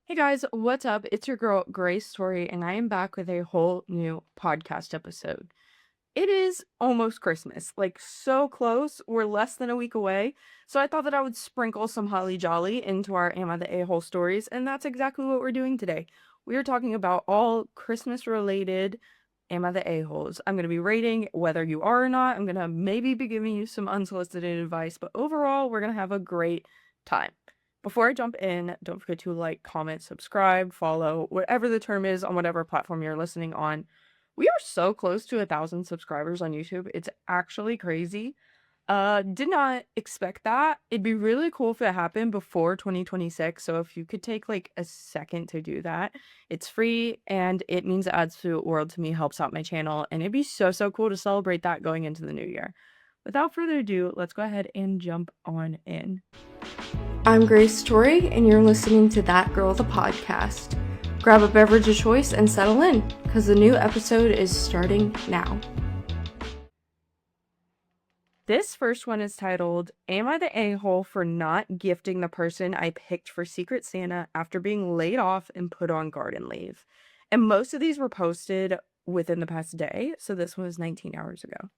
Hey guys, what's up? It's your girl Grace Story, and I am back with a whole new podcast episode. It is almost Christmas, like so close. We're less than a week away. So I thought that I would sprinkle some holly jolly into our Am I the A-hole stories, and that's exactly what we're doing today. We are talking about all Christmas related Am I the A-holes. I'm going to be rating whether you are or not. I'm going to maybe be giving you some unsolicited advice, but overall, we're going to have a great time. Before I jump in, don't forget to like, comment, subscribe, follow, whatever the term is on whatever platform you're listening on. We are so close to 1,000 subscribers on YouTube. It's actually crazy. Did not expect that. It'd be really cool if it happened before 2026. So if you could take like a second to do that, it's free and it means the absolute world to me, helps out my channel, and it'd be so cool to celebrate that going into the new year. Without further ado, let's go ahead and jump on in. I'm Grace Story, and you're listening to That Girl the Podcast. Grab a beverage of choice and settle in, because the new episode is starting now. This first one is titled, Am I the A-hole for not gifting the person I picked for Secret Santa after being laid off and put on garden leave? And most of these were posted within the past day, so this was 19 hours ago.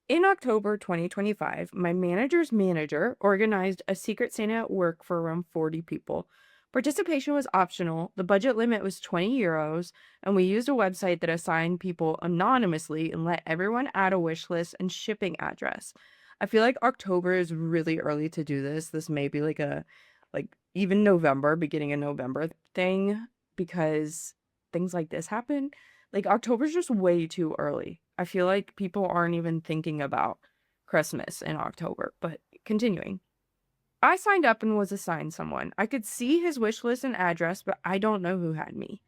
In October 2025, my manager's manager organized a Secret Santa at work for around 40 people. Participation was optional, the budget limit was 20 euros, and we used a website that assigned people anonymously and let everyone add a wish list and shipping address. I feel like October is really early to do this. This may be like even November, beginning of November thing, because things like this happen. Like, October's just way too early. I feel like people aren't even thinking about Christmas in October, but continuing. I signed up and was assigned someone. I could see his wish list and address, but I don't know who had me.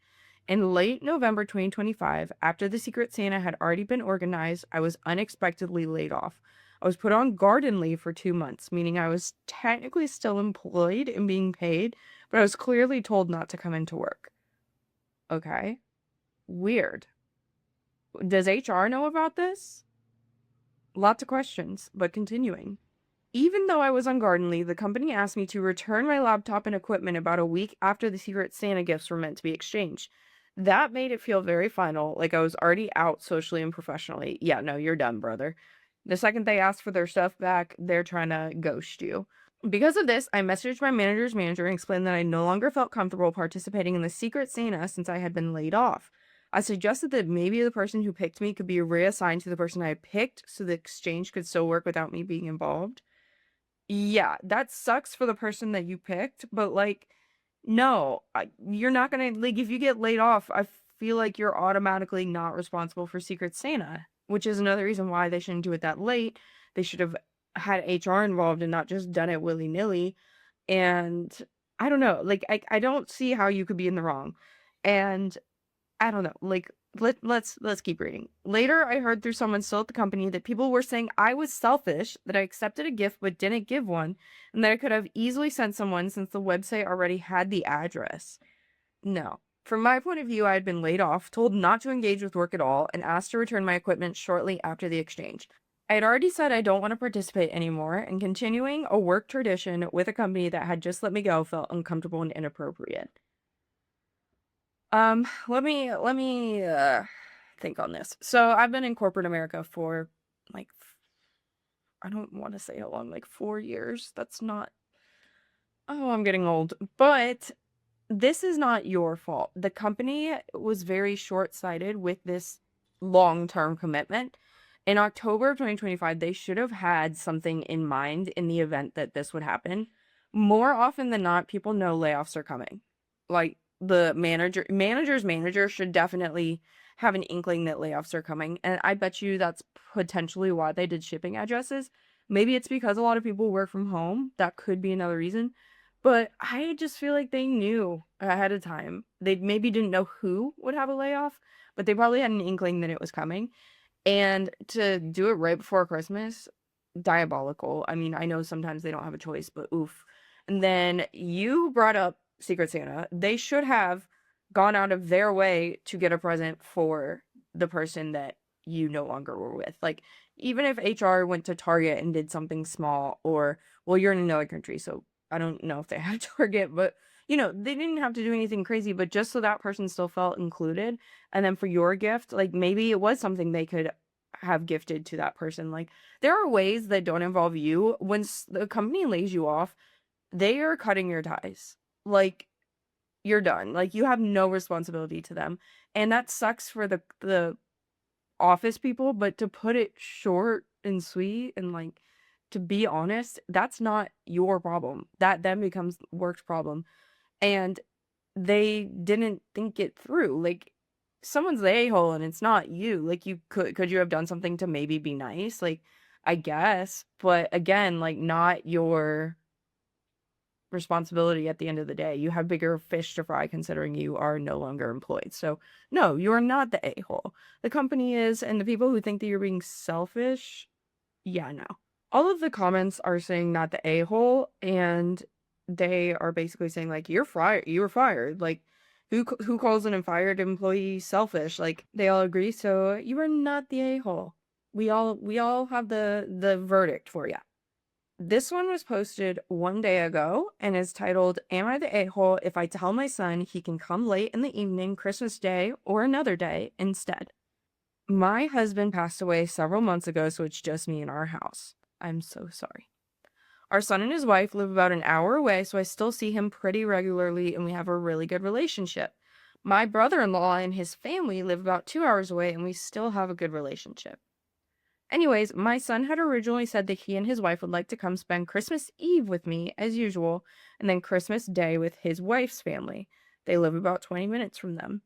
In late November 2025, after the Secret Santa had already been organized, I was unexpectedly laid off. I was put on garden leave for 2 months, meaning I was technically still employed and being paid, but I was clearly told not to come into work. Okay. Weird. Does HR know about this? Lots of questions, but continuing. Even though I was on garden leave, the company asked me to return my laptop and equipment about a week after the Secret Santa gifts were meant to be exchanged. That made it feel very final, like I was already out socially and professionally. Yeah, no, you're done, brother. The second they ask for their stuff back, they're trying to ghost you. Because of this, I messaged my manager's manager and explained that I no longer felt comfortable participating in the Secret Santa since I had been laid off. I suggested that maybe the person who picked me could be reassigned to the person I had picked so the exchange could still work without me being involved. Yeah, that sucks for the person that you picked, but like, no, you're not gonna, like, if you get laid off, I feel like you're automatically not responsible for Secret Santa, which is another reason why they shouldn't do it that late. They should have had HR involved and not just done it willy-nilly. And I don't know, like, I don't see how you could be in the wrong. And I don't know, like, let's keep reading. Later, I heard through someone still at the company that people were saying I was selfish, that I accepted a gift but didn't give one, and that I could have easily sent someone since the website already had the address. No. From my point of view, I had been laid off, told not to engage with work at all, and asked to return my equipment shortly after the exchange. I had already said I don't want to participate anymore, and continuing a work tradition with a company that had just let me go felt uncomfortable and inappropriate. Let me think on this. So I've been in corporate America for like I don't want to say how long, like 4 years. That's not. Oh, I'm getting old. But this is not your fault. The company was very short-sighted with this long-term commitment. In October of 2025, they should have had something in mind in the event that this would happen. More often than not, people know layoffs are coming. Like, the manager's manager should definitely have an inkling that layoffs are coming. And I bet you that's potentially why they did shipping addresses. Maybe it's because a lot of people work from home. That could be another reason. But I just feel like they knew ahead of time. They maybe didn't know who would have a layoff, but they probably had an inkling that it was coming. And to do it right before Christmas, diabolical. I mean, I know sometimes they don't have a choice, but oof. And then you brought up Secret Santa. They should have gone out of their way to get a present for the person that you no longer were with. Like, even if HR went to Target and did something small, or, well, you're in another country, so I don't know if they have Target, but they didn't have to do anything crazy, but just so that person still felt included. And then for your gift, like maybe it was something they could have gifted to that person. Like there are ways that don't involve you. When the company lays you off, they are cutting your ties. Like you're done. Like you have no responsibility to them. And that sucks for the office people, but to put it short and sweet and like to be honest, that's not your problem. That then becomes work's problem. And they didn't think it through. Like someone's the a-hole and it's not you. Like you could you have done something to maybe be nice? Like I guess, but again, like not your responsibility at the end of the day. You have bigger fish to fry considering you are no longer employed. So, no, you are not the a-hole. The company is, and the people who think that you're being selfish, yeah, no. All of the comments are saying not the a-hole, and they are basically saying like you're fired, you were fired. Like who calls an fired employee selfish? Like they all agree, so you are not the a-hole. We all have the verdict for you. This one was posted 1 day ago and is titled, Am I the a-hole if I tell my son he can come late in the evening, Christmas Day, or another day instead? My husband passed away several months ago, so it's just me in our house. I'm so sorry. Our son and his wife live about an hour away, so I still see him pretty regularly and we have a really good relationship. My brother-in-law and his family live about 2 hours away and we still have a good relationship. Anyways, my son had originally said that he and his wife would like to come spend Christmas Eve with me, as usual, and then Christmas Day with his wife's family. They live about 20 minutes from them.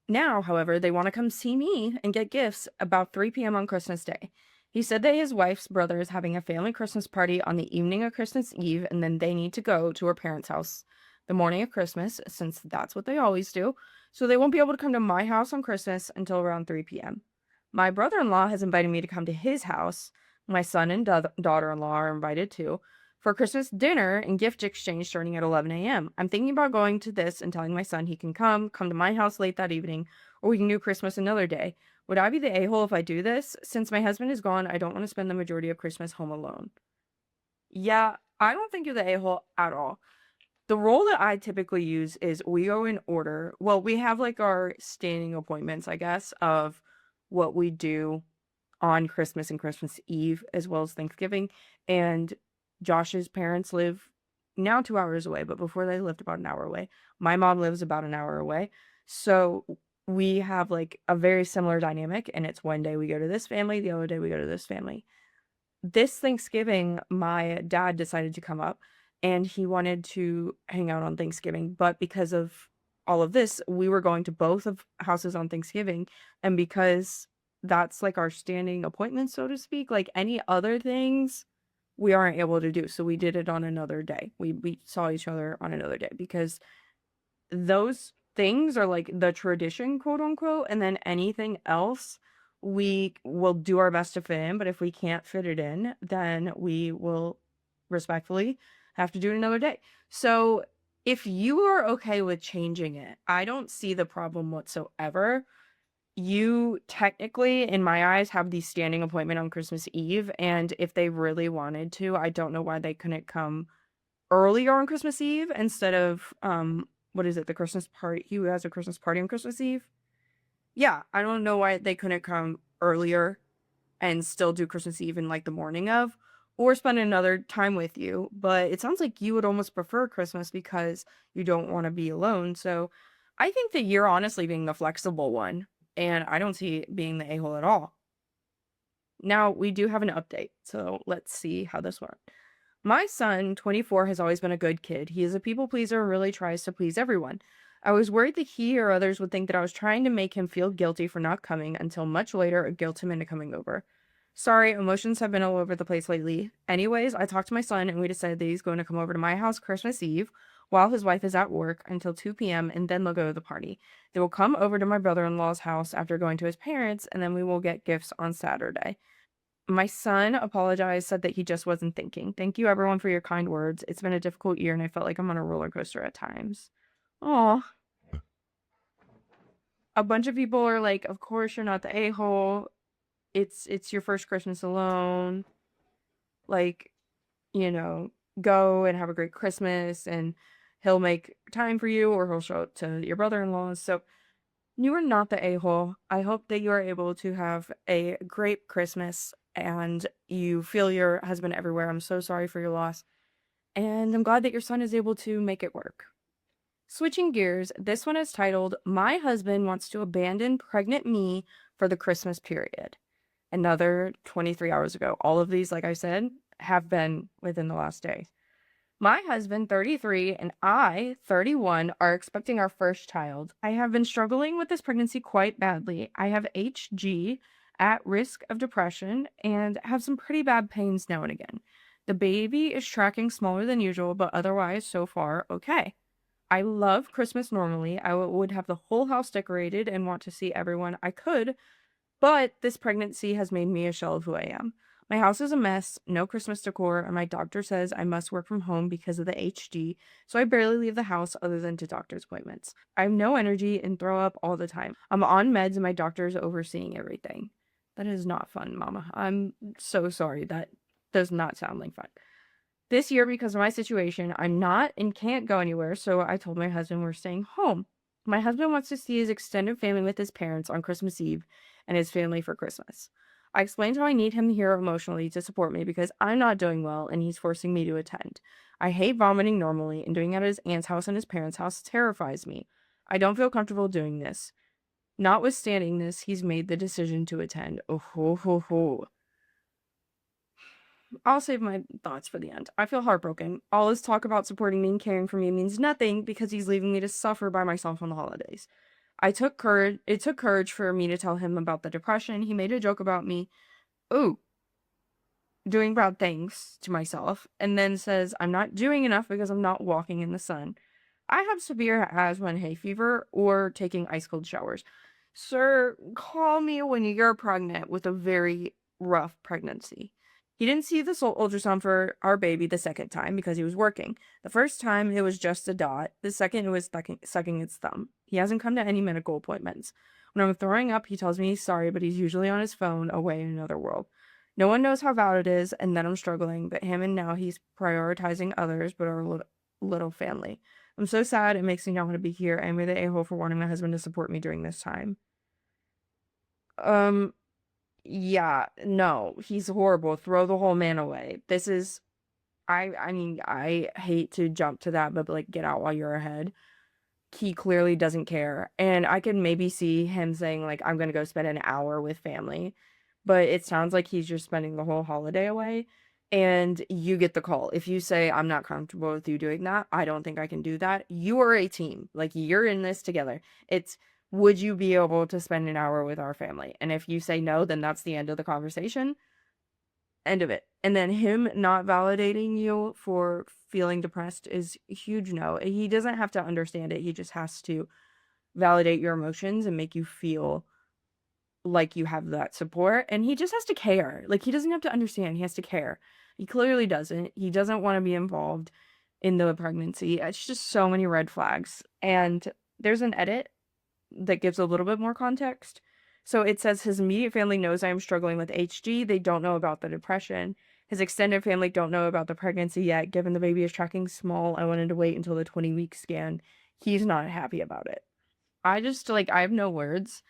Now, however, they want to come see me and get gifts about 3 p.m. on Christmas Day. He said that his wife's brother is having a family Christmas party on the evening of Christmas Eve, and then they need to go to her parents' house the morning of Christmas, since that's what they always do. So they won't be able to come to my house on Christmas until around 3 p.m. My brother-in-law has invited me to come to his house. My son and daughter-in-law are invited too for Christmas dinner and gift exchange starting at 11 a.m. I'm thinking about going to this and telling my son he can come to my house late that evening, or we can do Christmas another day. Would I be the a-hole if I do this? Since my husband is gone, I don't want to spend the majority of Christmas home alone. Yeah, I don't think you're the a-hole at all. The role that I typically use is we go in order. Well, we have like our standing appointments, I guess, of what we do on Christmas and Christmas Eve, as well as Thanksgiving. And Josh's parents live now 2 hours away, but before they lived about an hour away. My mom lives about an hour away. So we have like a very similar dynamic, and it's one day we go to this family, the other day we go to this family. This Thanksgiving, my dad decided to come up and he wanted to hang out on Thanksgiving, but because of all of this, we were going to both of houses on Thanksgiving, and because that's like our standing appointment, so to speak, like any other things we aren't able to do. So we did it on another day. We saw each other on another day because those things are like the tradition, quote unquote, and then anything else we will do our best to fit in, but if we can't fit it in, then we will respectfully have to do it another day. So if you are okay with changing it, I don't see the problem whatsoever. You technically, in my eyes, have the standing appointment on Christmas Eve, and if they really wanted to, I don't know why they couldn't come earlier on Christmas Eve instead of what is it, the Christmas party? He has a Christmas party on Christmas Eve. Yeah, I don't know why they couldn't come earlier and still do Christmas Eve in like the morning of, or spend another time with you. But it sounds like you would almost prefer Christmas because you don't want to be alone. So I think that you're honestly being the flexible one, and I don't see it being the a-hole at all. Now we do have an update, so let's see how this went. My son, 24, has always been a good kid. He is a people pleaser and really tries to please everyone. I was worried that he or others would think that I was trying to make him feel guilty for not coming until much later or guilt him into coming over. Sorry, emotions have been all over the place lately. Anyways, I talked to my son and we decided that he's going to come over to my house Christmas Eve while his wife is at work until 2 p.m. and then they'll go to the party. They will come over to my brother-in-law's house after going to his parents, and then we will get gifts on Saturday. My son apologized, said that he just wasn't thinking. Thank you everyone for your kind words. It's been a difficult year and I felt like I'm on a roller coaster at times. Aw. A bunch of people are like, of course you're not the a-hole. It's your first Christmas alone. Like, you know, go and have a great Christmas. And he'll make time for you or he'll show up to your brother-in-law's. So you are not the a-hole. I hope that you are able to have a great Christmas and you feel your husband everywhere. I'm so sorry for your loss. And I'm glad that your son is able to make it work. Switching gears, this one is titled, My Husband Wants to Abandon Pregnant Me for the Christmas Period. Another 23 hours ago. All of these, like I said, have been within the last day. My husband, 33, and I, 31, are expecting our first child. I have been struggling with this pregnancy quite badly. I have HG, at risk of depression, and have some pretty bad pains now and again. The baby is tracking smaller than usual, but otherwise, so far, okay. I love Christmas normally. I would have the whole house decorated and want to see everyone I could, but this pregnancy has made me a shell of who I am. My house is a mess, no Christmas decor, and my doctor says I must work from home because of the HD, so I barely leave the house other than to doctor's appointments. I have no energy and throw up all the time. I'm on meds and my doctor is overseeing everything. That is not fun, Mama. I'm so sorry. That does not sound like fun. This year, because of my situation, I'm not and can't go anywhere, so I told my husband we're staying home. My husband wants to see his extended family with his parents on Christmas Eve and his family for Christmas. I explained how I need him here emotionally to support me because I'm not doing well and he's forcing me to attend. I hate vomiting normally, and doing it at his aunt's house and his parents' house terrifies me. I don't feel comfortable doing this. Notwithstanding this, he's made the decision to attend. Oh ho ho ho. I'll save my thoughts for the end. I feel heartbroken. All his talk about supporting me and caring for me means nothing because he's leaving me to suffer by myself on the holidays. It took courage for me to tell him about the depression. He made a joke about me, ooh, doing bad things to myself, and then says I'm not doing enough because I'm not walking in the sun. I have severe asthma and hay fever or taking ice cold showers. Sir, call me when you're pregnant with a very rough pregnancy. He didn't see the ultrasound for our baby the second time because he was working. The first time it was just a dot. The second it was sucking its thumb. He hasn't come to any medical appointments. When I'm throwing up, he tells me he's sorry, but he's usually on his phone away in another world. No one knows how valid it is, and then I'm struggling, but him and now he's prioritizing others, but our little family. I'm so sad, it makes me not want to be here. I'm the a-hole for wanting my husband to support me during this time. Um, yeah, no, he's horrible. Throw the whole man away. This is, I mean, I hate to jump to that, but like, get out while you're ahead. He clearly doesn't care. And I can maybe see him saying, like, I'm gonna go spend an hour with family. But it sounds like he's just spending the whole holiday away. And you get the call. If you say, I'm not comfortable with you doing that, I don't think I can do that. You are a team. Like, you're in this together. It's, would you be able to spend an hour with our family? And if you say no, then that's the end of the conversation. End of it. And then him not validating you for feeling depressed is a huge no. He doesn't have to understand it. He just has to validate your emotions and make you feel like you have that support. And he just has to care. Like, he doesn't have to understand. He has to care. He clearly doesn't. He doesn't want to be involved in the pregnancy. It's just so many red flags. And there's an edit that gives a little bit more context. So it says his immediate family knows I am struggling with HG. They don't know about the depression. His extended family don't know about the pregnancy yet. Given the baby is tracking small, I wanted to wait until the 20-week scan. He's not happy about it. I just, like, I have no words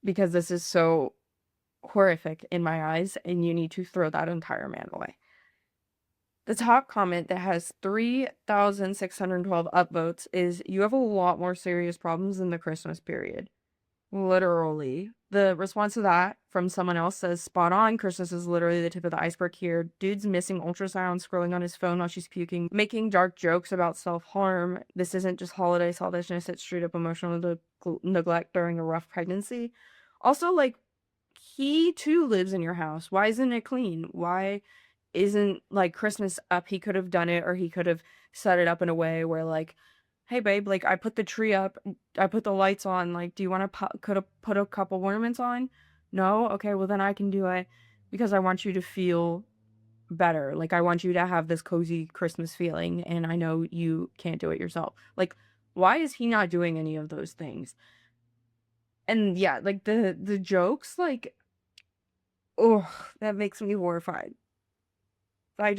because this is so horrific in my eyes, and you need to throw that entire man away. The top comment that has 3,612 upvotes is, you have a lot more serious problems in the Christmas period. Literally. The response to that from someone else says, spot on, Christmas is literally the tip of the iceberg here. Dude's missing ultrasound, scrolling on his phone while she's puking, making dark jokes about self-harm. This isn't just holiday selfishness, it's straight up emotional neglect during a rough pregnancy. Also, like, he too lives in your house. Why isn't it clean? Why isn't, like, Christmas up? He could have done it, or he could have set it up in a way where, like, hey babe, like, I put the tree up, I put the lights on, like, do you want to put a couple ornaments on? No? Okay, well then I can do it because I want you to feel better. Like, I want you to have this cozy Christmas feeling, and I know you can't do it yourself. Like, why is he not doing any of those things? And yeah, like, the jokes, like, oh, that makes me horrified. I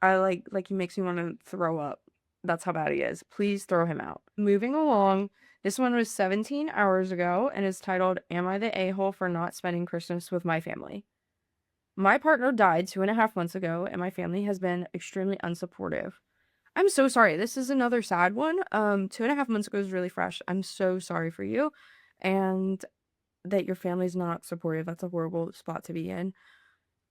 like, he makes me want to throw up. That's how bad he is. Please throw him out. Moving along, this one was 17 hours ago and is titled, Am I the A-hole for not spending Christmas with my family? My partner died 2.5 months ago, and my family has been extremely unsupportive. I'm so sorry. This is another sad one. 2.5 months ago is really fresh. I'm so sorry for you, and that your family's not supportive. That's a horrible spot to be in.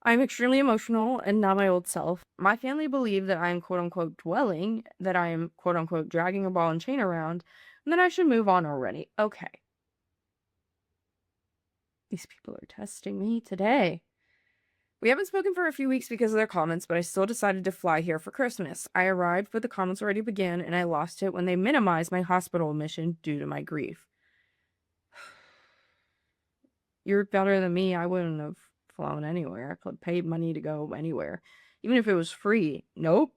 I'm extremely emotional and not my old self. My family believe that I am quote unquote dwelling, that I am quote unquote dragging a ball and chain around, and that I should move on already. Okay. These people are testing me today. We haven't spoken for a few weeks because of their comments, but I still decided to fly here for Christmas. I arrived, but the comments already began, and I lost it when they minimized my hospital admission due to my grief. You're better than me. I wouldn't have flown anywhere. I could pay money to go anywhere, even if it was free. Nope.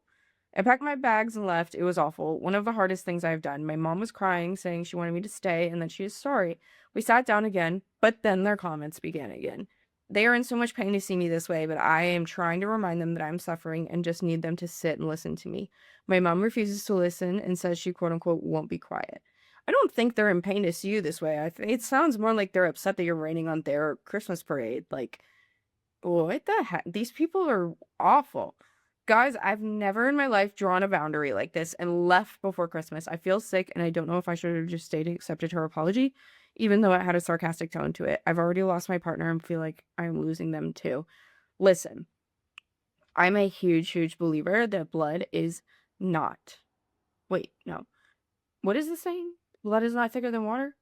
I packed my bags and left. It was awful. One of the hardest things I've done. My mom was crying, saying she wanted me to stay and that she is sorry. We sat down again, but then their comments began again. They are in so much pain to see me this way, but I am trying to remind them that I'm suffering and just need them to sit and listen to me. My mom refuses to listen and says she quote unquote won't be quiet. I don't think they're in pain to see you this way. It sounds more like they're upset that you're raining on their Christmas parade. Like, what the heck? These people are awful. Guys, I've never in my life drawn a boundary like this and left before Christmas. I feel sick and I don't know if I should have just stayed and accepted her apology, even though it had a sarcastic tone to it. I've already lost my partner and feel like I'm losing them too. Listen, I'm a huge, huge believer that blood is not. Wait, no. What is this saying? Blood is not thicker than water?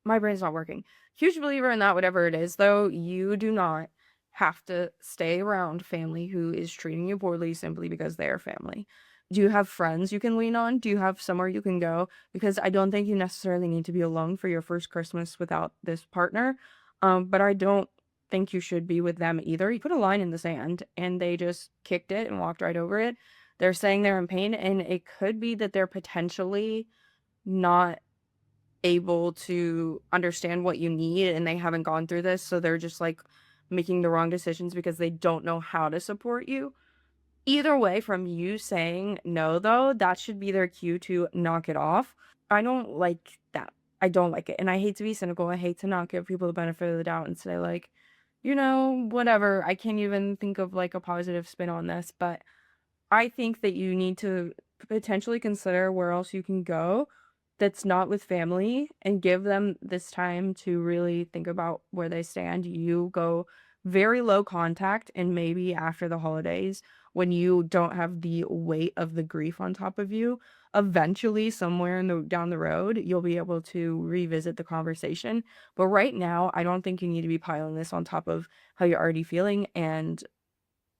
My brain's not working. Huge believer in that, whatever it is, though. You do not have to stay around family who is treating you poorly simply because they are family. Do you have friends you can lean on? Do you have somewhere you can go? Because I don't think you necessarily need to be alone for your first Christmas without this partner. But I don't think you should be with them either. You put a line in the sand and they just kicked it and walked right over it. They're saying they're in pain, and it could be that they're potentially not able to understand what you need and they haven't gone through this, so they're just like making the wrong decisions because they don't know how to support you. Either way, from you saying no though, that should be their cue to knock it off. I don't like that. I don't like it. And I hate to be cynical. I hate to not give people the benefit of the doubt and say like, whatever. I can't even think of like a positive spin on this, but I think that you need to potentially consider where else you can go that's not with family and give them this time to really think about where they stand. You go very low contact, and maybe after the holidays, when you don't have the weight of the grief on top of you, eventually somewhere down the road, you'll be able to revisit the conversation. But right now, I don't think you need to be piling this on top of how you're already feeling. And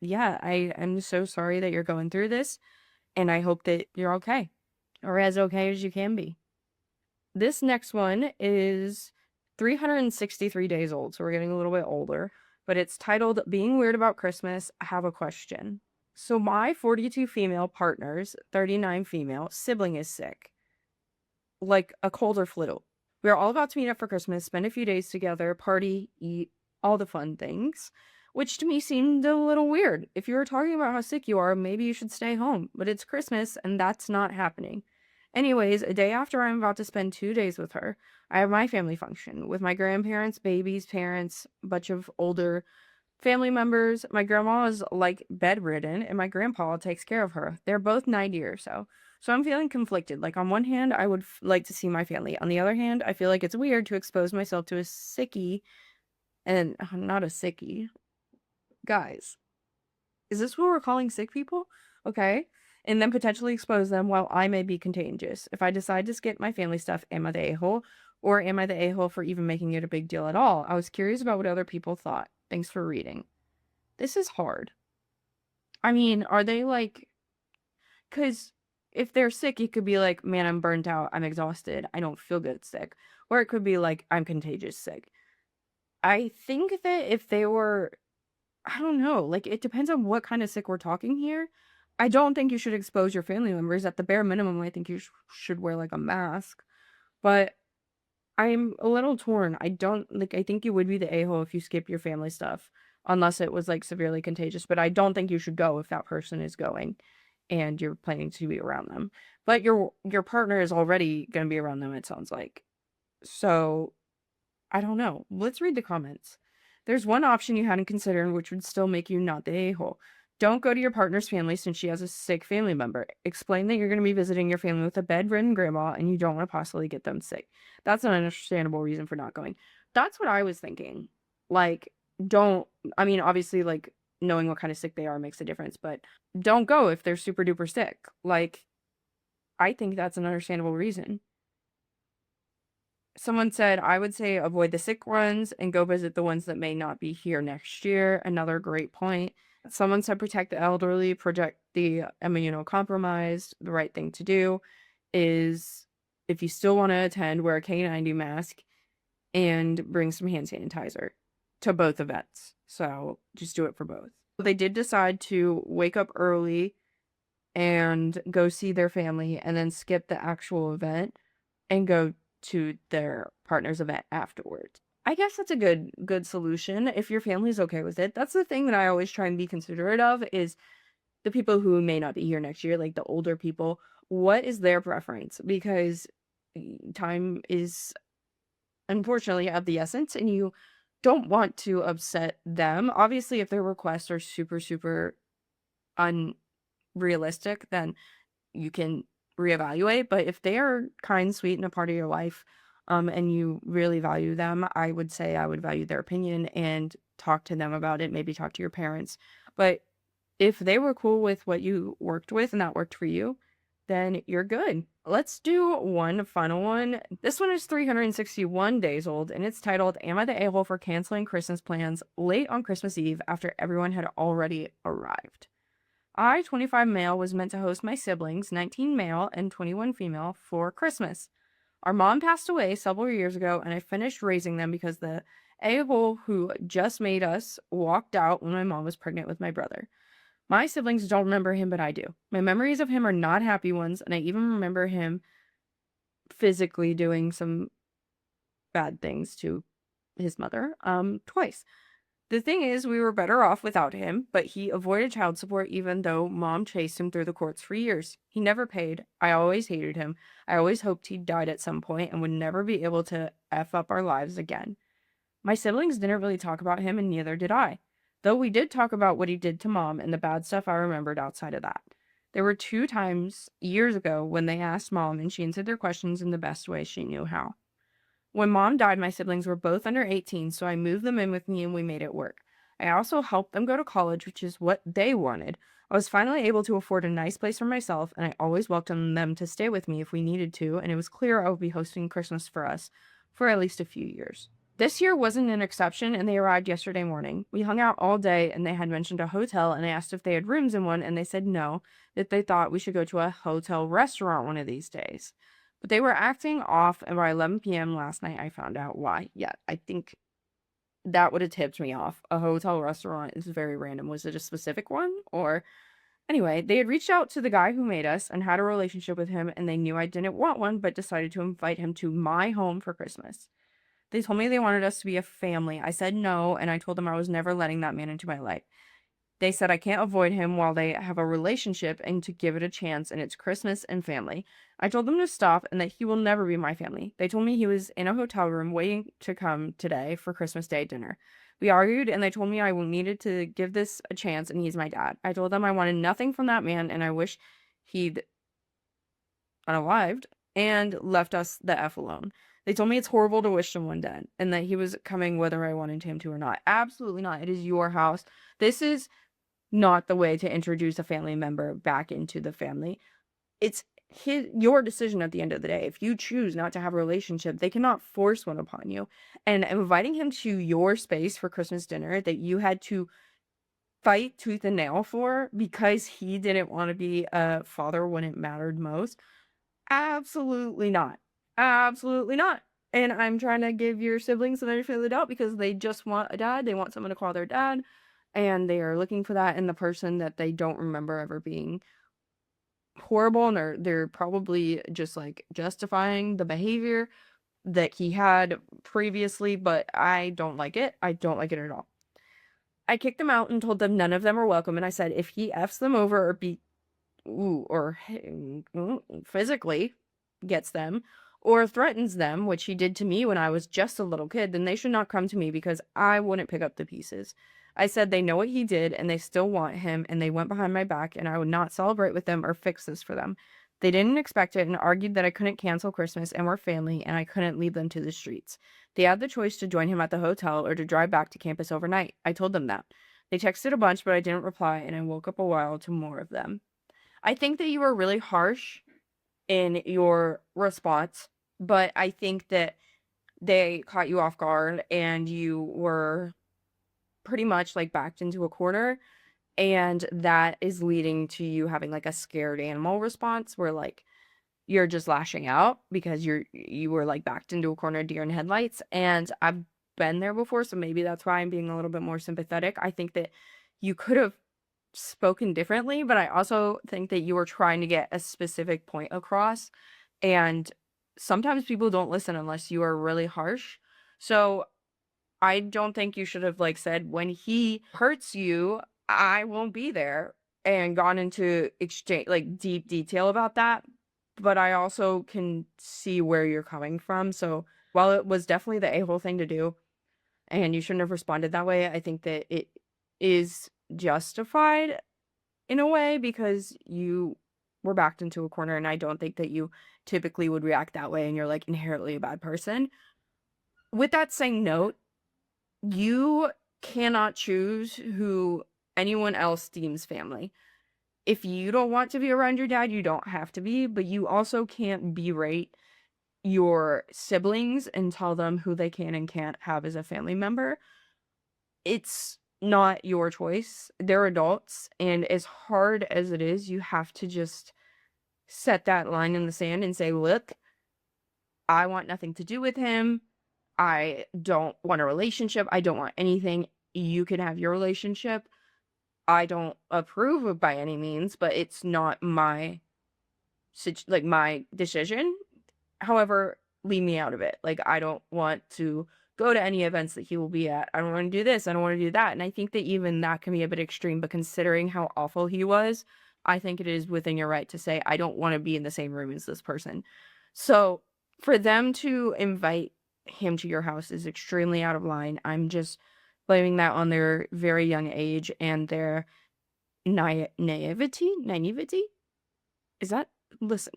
yeah, I am so sorry that you're going through this, and I hope that you're okay, or as okay as you can be. This next one is 363 days old, so we're getting a little bit older, but it's titled Being Weird About Christmas, I Have a Question. So my 42 female partner's 39 female sibling is sick, like a cold or flu. We are all about to meet up for Christmas, spend a few days together, party, eat, all the fun things, which to me seemed a little weird. If you were talking about how sick you are, maybe you should stay home, but it's Christmas and that's not happening. Anyways, a day after I'm about to spend 2 days with her, I have my family function with my grandparents, babies, parents, a bunch of older family members. My grandma is like bedridden and my grandpa takes care of her. They're both 90 or so. So I'm feeling conflicted. Like on one hand, I would like to see my family. On the other hand, I feel like it's weird to expose myself to a sickie, and I'm not a sickie. Guys, is this what we're calling sick people? Okay. And then potentially expose them while I may be contagious. If I decide to skip my family stuff, am I the a-hole? Or am I the a-hole for even making it a big deal at all? I was curious about what other people thought. Thanks for reading. This is hard. I mean, are they like... Because if they're sick, it could be like, man, I'm burnt out. I'm exhausted. I don't feel good sick. Or it could be like, I'm contagious sick. I think that if they were... I don't know. Like, it depends on what kind of sick we're talking here. I don't think you should expose your family members. At the bare minimum, I think you should wear, like, a mask. But I'm a little torn. I don't, like, I think you would be the a-hole if you skip your family stuff. Unless it was, like, severely contagious. But I don't think you should go if that person is going. and you're planning to be around them. But your partner is already gonna be around them, it sounds like. So, I don't know. Let's read the comments. There's one option you hadn't considered, which would still make you not the a-hole. Don't go to your partner's family since she has a sick family member. Explain that you're going to be visiting your family with a bedridden grandma and you don't want to possibly get them sick. That's an understandable reason for not going. That's what I was thinking. Like, don't, I mean, obviously, like, knowing what kind of sick they are makes a difference, but don't go if they're super duper sick. Like, I think that's an understandable reason. Someone said, I would say avoid the sick ones and go visit the ones that may not be here next year. Another great point. Someone said protect the elderly, protect the immunocompromised. The right thing to do is, if you still want to attend, wear a K90 mask and bring some hand sanitizer to both events. So just do it for both. They did decide to wake up early and go see their family and then skip the actual event and go to their partner's event afterwards. I guess that's a good solution if your family's okay with it. That's the thing that I always try and be considerate of is the people who may not be here next year, like the older people. What is their preference? Because time is unfortunately of the essence and you don't want to upset them. Obviously, if their requests are super, super unrealistic, then you can reevaluate. But if they are kind, sweet, and a part of your life, and you really value them, I would say I would value their opinion and talk to them about it, maybe talk to your parents. But if they were cool with what you worked with and that worked for you, then you're good. Let's do one final one. This one is 361 days old and it's titled, Am I the a-hole for canceling Christmas plans late on Christmas Eve after everyone had already arrived? I, 25 male, was meant to host my siblings, 19 male and 21 female, for Christmas. Our mom passed away several years ago, and I finished raising them because the a-hole who just made us walked out when my mom was pregnant with my brother. My siblings don't remember him, but I do. My memories of him are not happy ones, and I even remember him physically doing some bad things to his mother, twice. The thing is, we were better off without him, but he avoided child support even though mom chased him through the courts for years. He never paid. I always hated him. I always hoped he died at some point and would never be able to F up our lives again. My siblings didn't really talk about him, and neither did I. Though we did talk about what he did to mom and the bad stuff I remembered outside of that. There were 2 times years ago when they asked mom, and she answered their questions in the best way she knew how. When mom died, my siblings were both under 18, so I moved them in with me and we made it work. I also helped them go to college, which is what they wanted. I was finally able to afford a nice place for myself, and I always welcomed them to stay with me if we needed to, and it was clear I would be hosting Christmas for us for at least a few years. This year wasn't an exception, and they arrived yesterday morning. We hung out all day, and they had mentioned a hotel, and I asked if they had rooms in one, and they said no, that they thought we should go to a hotel restaurant one of these days. But they were acting off, and by 11 p.m. last night, I found out why. Yeah, I think that would have tipped me off. A hotel restaurant is very random. Was it a specific one? Or, anyway, they had reached out to the guy who made us and had a relationship with him, and they knew I didn't want one, but decided to invite him to my home for Christmas. They told me they wanted us to be a family. I said no, and I told them I was never letting that man into my life. They said I can't avoid him while they have a relationship and to give it a chance, and it's Christmas and family. I told them to stop and that he will never be my family. They told me he was in a hotel room waiting to come today for Christmas Day dinner. We argued and they told me I needed to give this a chance and he's my dad. I told them I wanted nothing from that man and I wish he'd unalived and left us the F alone. They told me it's horrible to wish someone dead and that he was coming whether I wanted him to or not. Absolutely not. It is your house. This is not the way to introduce a family member back into the family. It's your decision at the end of the day. If you choose not to have a relationship, they cannot force one upon you. And inviting him to your space for Christmas dinner that you had to fight tooth and nail for because he didn't want to be a father when it mattered most. Absolutely not. Absolutely not. And I'm trying to give your siblings the benefit of the doubt because they just want a dad. They want someone to call their dad. And they are looking for that in the person that they don't remember ever being horrible. And they're probably just like justifying the behavior that he had previously. But I don't like it. I don't like it at all. I kicked them out and told them none of them are welcome. And I said, if he F's them over or or physically gets them or threatens them, which he did to me when I was just a little kid, then they should not come to me because I wouldn't pick up the pieces. I said they know what he did and they still want him and they went behind my back and I would not celebrate with them or fix this for them. They didn't expect it and argued that I couldn't cancel Christmas and we're family and I couldn't leave them to the streets. They had the choice to join him at the hotel or to drive back to campus overnight. I told them that. They texted a bunch, but I didn't reply and I woke up a while to more of them. I think that you were really harsh in your response, but I think that they caught you off guard and you were pretty much like backed into a corner. And that is leading to you having like a scared animal response where like you're just lashing out because you were like backed into a corner, deer in headlights. And I've been there before, so maybe that's why I'm being a little bit more sympathetic. I think that you could have spoken differently, but I also think that you were trying to get a specific point across. And sometimes people don't listen unless you are really harsh. So I don't think you should have like said, when he hurts you, I won't be there, and gone into exchange like deep detail about that. But I also can see where you're coming from. So while it was definitely the a-hole thing to do, and you shouldn't have responded that way, I think that it is justified in a way because you were backed into a corner, and I don't think that you typically would react that way and you're like inherently a bad person. With that same note, you cannot choose who anyone else deems family. If you don't want to be around your dad, you don't have to be, but you also can't berate your siblings and tell them who they can and can't have as a family member. It's not your choice. They're adults, and as hard as it is, you have to just set that line in the sand and say, "Look, I want nothing to do with him. I don't want a relationship. I don't want anything. You can have your relationship. I don't approve of by any means, but it's not my like my decision. However, leave me out of it. Like, I don't want to go to any events that he will be at. I don't want to do this. I don't want to do that." And I think that even that can be a bit extreme, but considering how awful he was, I think it is within your right to say, I don't want to be in the same room as this person. So for them to invite him to your house is extremely out of line. I'm just blaming that on their very young age and their naivety. Is that, listen,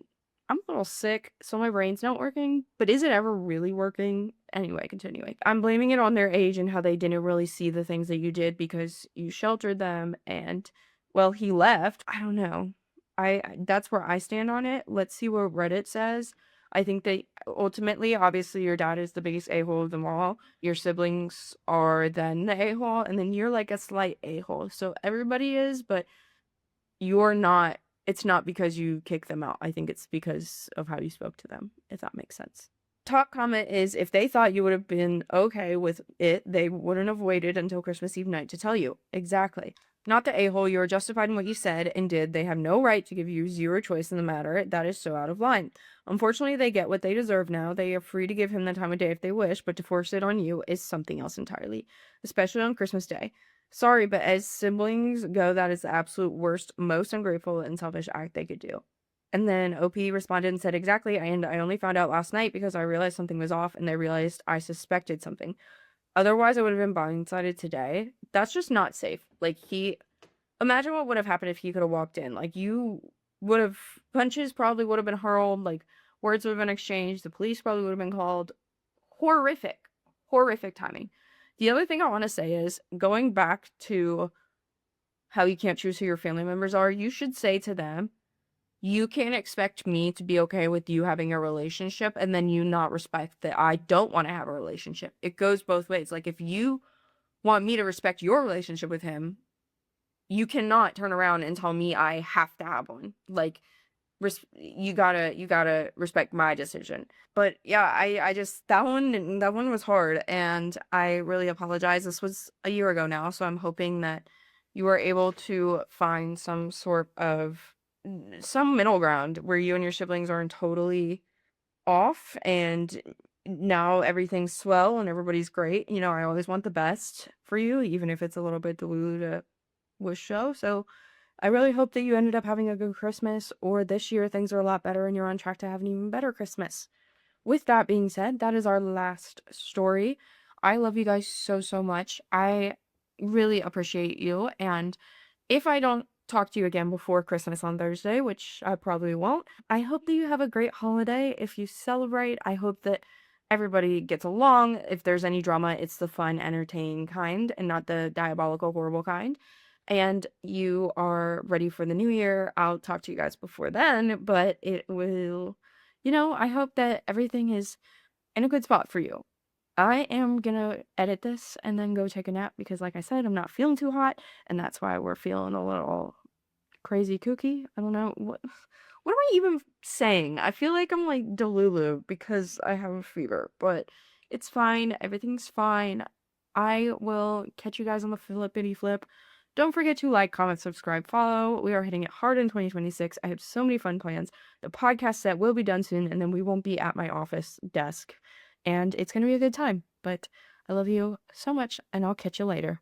I'm a little sick, so my brain's not working, but is it ever really working? Anyway, continuing. I'm blaming it on their age and how they didn't really see the things that you did because you sheltered them and, well, he left. I don't know. That's where I stand on it. Let's see what Reddit says. I think that ultimately, obviously, your dad is the biggest a-hole of them all. Your siblings are then the a-hole, and then you're like a slight a-hole. So everybody is, but you're not. It's not because you kicked them out. I think it's because of how you spoke to them, if that makes sense. Top comment is, if they thought you would have been okay with it, they wouldn't have waited until Christmas Eve night to tell you. Exactly. Not the a-hole. You are justified in what you said and did. They have no right to give you zero choice in the matter. That is so out of line. Unfortunately, they get what they deserve now. They are free to give him the time of day if they wish, but to force it on you is something else entirely, especially on Christmas Day. Sorry, but as siblings go, that is the absolute worst, most ungrateful and selfish act they could do. And then OP responded and said, exactly, and I only found out last night because I realized something was off and they realized I suspected something. Otherwise, I would have been blindsided today. That's just not safe. Like, imagine what would have happened if he could have walked in. Like, you would have, punches probably would have been hurled, like, words would have been exchanged, the police probably would have been called. Horrific, horrific timing. The other thing I want to say is, going back to how you can't choose who your family members are, you should say to them, you can't expect me to be okay with you having a relationship and then you not respect that I don't want to have a relationship. It goes both ways. Like, if you want me to respect your relationship with him, you cannot turn around and tell me I have to have one. Like, you gotta respect my decision. But yeah, I just, that one was hard, and I really apologize. This was a year ago now, so I'm hoping that you are able to find some sort of, some middle ground where you and your siblings aren't totally off and now everything's swell and everybody's great. You know, I always want the best for you, even if it's a little bit diluted with show. So I really hope that you ended up having a good Christmas, or this year things are a lot better and you're on track to have an even better Christmas. With that being said, that is our last story. I love you guys so, so much. I really appreciate you. And if I don't talk to you again before Christmas on Thursday, which I probably won't, I hope that you have a great holiday. If you celebrate, I hope that everybody gets along. If there's any drama, it's the fun, entertaining kind and not the diabolical, horrible kind. And you are ready for the new year. I'll talk to you guys before then, but it will, I hope that everything is in a good spot for you. I am gonna edit this and then go take a nap because, like I said, I'm not feeling too hot, and that's why we're feeling a little crazy kooky. I don't know what am I even saying? I feel like I'm like Delulu because I have a fever, but it's fine. Everything's fine. I will catch you guys on the flippity flip. Don't forget to like, comment, subscribe, follow. We are hitting it hard in 2026. I have so many fun plans. The podcast set will be done soon, and then we won't be at my office desk. And it's going to be a good time. But I love you so much, and I'll catch you later.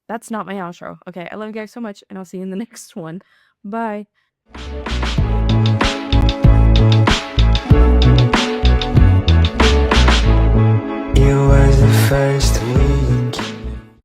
That's not my outro. Okay, I love you guys so much, and I'll see you in the next one. Bye.